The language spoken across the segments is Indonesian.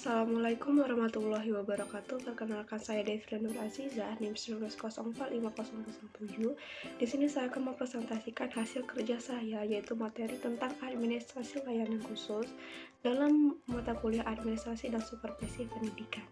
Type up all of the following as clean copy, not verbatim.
Assalamualaikum warahmatullahi wabarakatuh. Perkenalkan saya Devra Nur Aziza, NIM 19045007. Di sini saya akan mempresentasikan hasil kerja saya, yaitu materi tentang administrasi layanan khusus dalam mata kuliah administrasi dan supervisi pendidikan.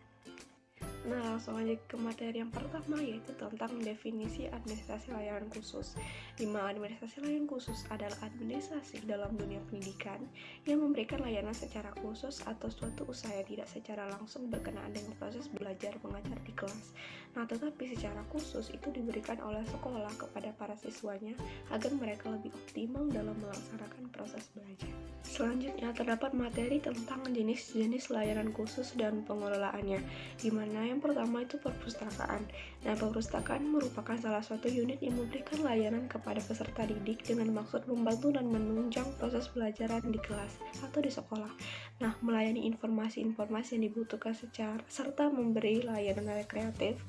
Nah, langsung aja ke materi yang pertama, yaitu tentang definisi administrasi layanan khusus. Di mana administrasi layanan khusus adalah administrasi dalam dunia pendidikan yang memberikan layanan secara khusus atau suatu usaha yang tidak secara langsung berkenaan dengan proses belajar mengajar di kelas. Nah, tetapi secara khusus itu diberikan oleh sekolah kepada para siswanya agar mereka lebih optimal dalam melaksanakan proses belajar. Selanjutnya terdapat materi tentang jenis-jenis layanan khusus dan pengelolaannya, di mana yang pertama itu perpustakaan. Nah, perpustakaan merupakan salah satu unit yang memberikan layanan kepada peserta didik dengan maksud membantu dan menunjang proses pembelajaran di kelas atau di sekolah. Nah, melayani informasi-informasi yang dibutuhkan serta memberi layanan rekreatif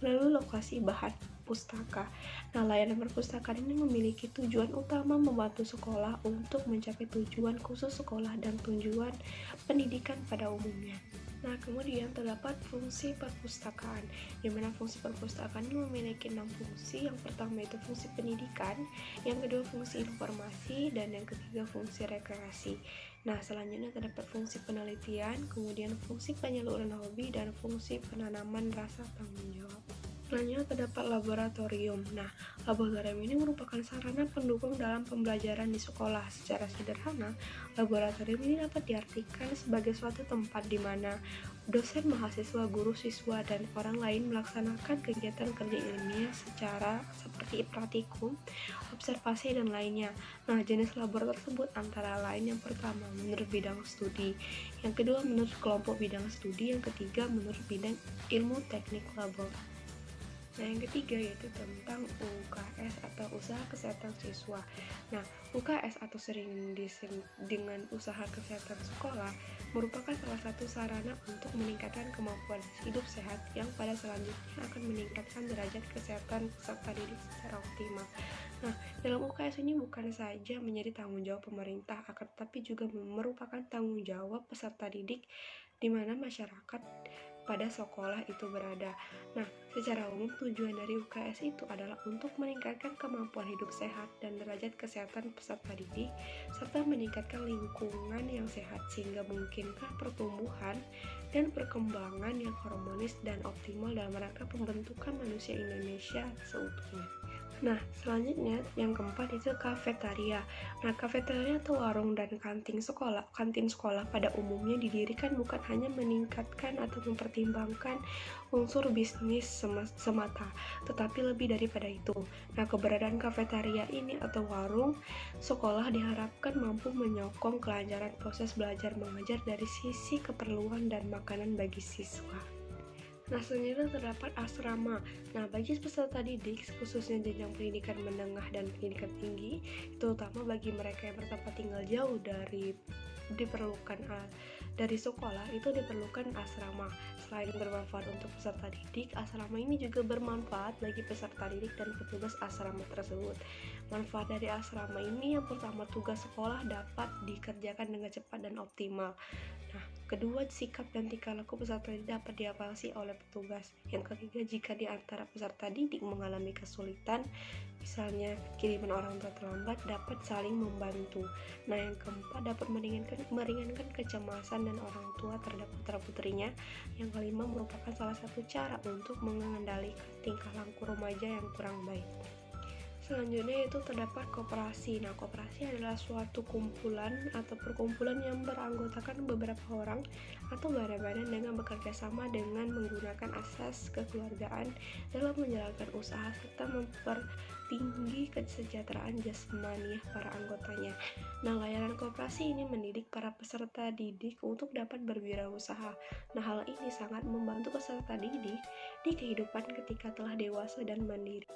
melalui lokasi bahan pustaka. Nah, layanan perpustakaan ini memiliki tujuan utama membantu sekolah untuk mencapai tujuan khusus sekolah dan tujuan pendidikan pada umumnya. Nah, kemudian terdapat fungsi perpustakaan, di mana fungsi perpustakaan ini memiliki 6 fungsi. Yang pertama itu fungsi pendidikan, yang kedua fungsi informasi, dan yang ketiga fungsi rekreasi. Nah, selanjutnya terdapat fungsi penelitian, kemudian fungsi penyaluran hobi, dan fungsi penanaman rasa tanggung jawab. Selanjutnya terdapat laboratorium. Nah, laboratorium ini merupakan sarana pendukung dalam pembelajaran di sekolah. Secara sederhana, laboratorium ini dapat diartikan sebagai suatu tempat di mana dosen, mahasiswa, guru, siswa, dan orang lain melaksanakan kegiatan kerja ilmiah seperti praktikum, observasi, dan lainnya. Nah, jenis labor tersebut antara lain yang pertama menurut bidang studi, yang kedua menurut kelompok bidang studi, yang ketiga menurut bidang ilmu teknik labor. Nah, yang ketiga yaitu tentang UKS atau usaha kesehatan siswa. Nah, UKS atau sering disebut dengan usaha kesehatan sekolah merupakan salah satu sarana untuk meningkatkan kemampuan hidup sehat yang pada selanjutnya akan meningkatkan derajat kesehatan peserta didik secara optimal. Nah, dalam UKS ini bukan saja menjadi tanggung jawab pemerintah, akan tetapi juga merupakan tanggung jawab peserta didik di mana masyarakat pada sekolah itu berada. Nah, secara umum tujuan dari UKS itu adalah untuk meningkatkan kemampuan hidup sehat dan derajat kesehatan peserta didik, serta meningkatkan lingkungan yang sehat sehingga memungkinkan pertumbuhan dan perkembangan yang harmonis dan optimal dalam rangka pembentukan manusia Indonesia seutuhnya. Nah, selanjutnya yang keempat itu kafetaria. Nah, kafetaria atau warung dan kantin sekolah pada umumnya didirikan bukan hanya meningkatkan atau mempertimbangkan unsur bisnis semata, tetapi lebih daripada itu. Nah, keberadaan kafetaria ini atau warung sekolah diharapkan mampu menyokong kelancaran proses belajar mengajar dari sisi keperluan dan makanan bagi siswa. Nah, selanjutnya terdapat asrama. Nah, bagi peserta didik, khususnya jenjang pendidikan menengah dan pendidikan tinggi, terutama bagi mereka yang bertempat tinggal jauh dari sekolah, itu diperlukan asrama. Selain bermanfaat untuk peserta didik, asrama ini juga bermanfaat bagi peserta didik dan petugas asrama tersebut. Manfaat dari asrama ini yang pertama, tugas sekolah dapat dikerjakan dengan cepat dan optimal. Nah, kedua, sikap dan tingkah laku peserta didik dapat diawasi oleh petugas. Yang ketiga, jika di antara peserta didik mengalami kesulitan, misalnya kiriman orang tua terlambat, dapat saling membantu. Nah, yang keempat, dapat meringankan kecemasan dan orang tua terhadap putra-putrinya. Yang kelima, merupakan salah satu cara untuk mengendalikan tingkah laku remaja yang kurang baik. Selanjutnya yaitu terdapat koperasi. Nah, koperasi adalah suatu kumpulan atau perkumpulan yang beranggotakan beberapa orang atau badan-badan dengan bekerja sama dengan menggunakan asas kekeluargaan dalam menjalankan usaha serta mempertinggi kesejahteraan jasmani para anggotanya. Nah, layanan koperasi ini mendidik para peserta didik untuk dapat berwirausaha. Nah, hal ini sangat membantu peserta didik di kehidupan ketika telah dewasa dan mandiri.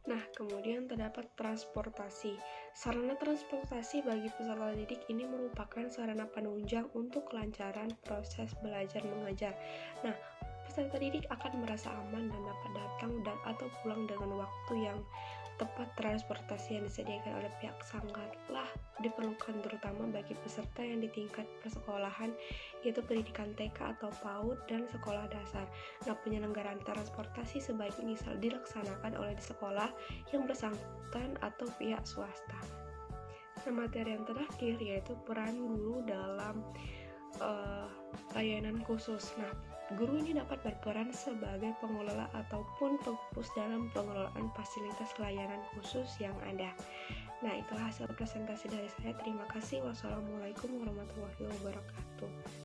Nah, kemudian terdapat transportasi. Sarana transportasi bagi peserta didik ini merupakan sarana penunjang untuk kelancaran proses belajar mengajar. Nah, Peserta didik akan merasa aman dan dapat datang dan atau pulang dengan waktu yang tepat. Transportasi yang disediakan oleh pihak sangatlah diperlukan terutama bagi peserta yang di tingkat persekolahan, yaitu pendidikan TK atau PAUD dan sekolah dasar. Nah, penyelenggaraan transportasi sebaiknya dilaksanakan oleh di sekolah yang bersangkutan atau pihak swasta. Nah, materi yang terakhir yaitu peran guru dalam layanan khusus. Nah, guru ini dapat berperan sebagai pengelola ataupun pengurus dalam pengelolaan fasilitas layanan khusus yang ada. Nah, itulah hasil presentasi dari saya. Terima kasih. Wassalamualaikum warahmatullahi wabarakatuh.